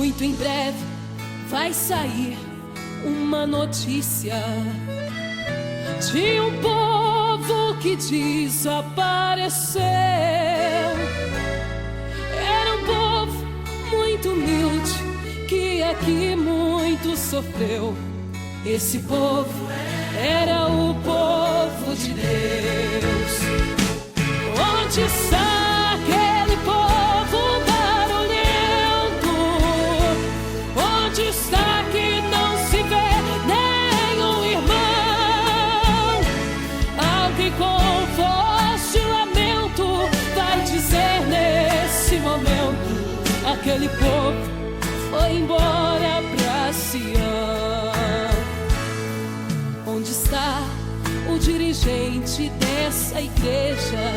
Muito em breve vai sair uma notícia de um povo que desapareceu. Era um povo muito humilde que aqui muito sofreu. Esse povo era o povo de Deus. Onde está aquele povo barulhento? Onde está que não se vê nenhum irmão? Alguém com voz de lamento vai dizer nesse momento: aquele povo foi embora pra Sião. Onde está o dirigente dessa igreja?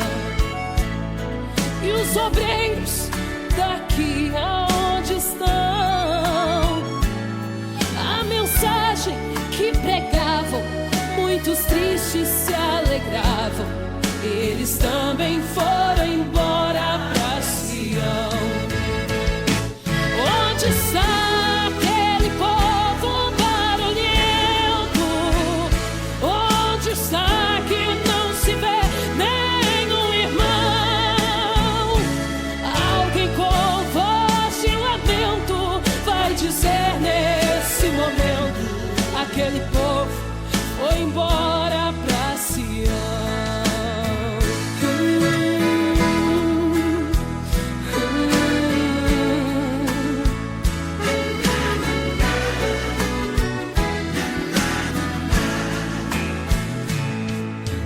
E os obreiros daqui aonde estão? A mensagem que pregavam, muitos tristes se alegravam. Eles também foram embora pra Sião. Onde está aquele povo barulhento? Onde está que não se vê nenhum irmão? Alguém com voz de lamento vai dizer nesse momento: aquele povo foi embora pra Sião.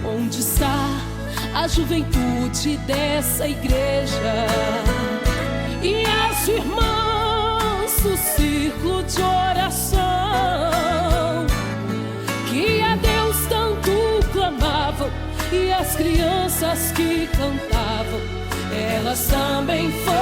Onde está a juventude dessa igreja e as irmãs do círculo de oração, que a Deus tanto clamavam, e as crianças que cantavam, elas também foram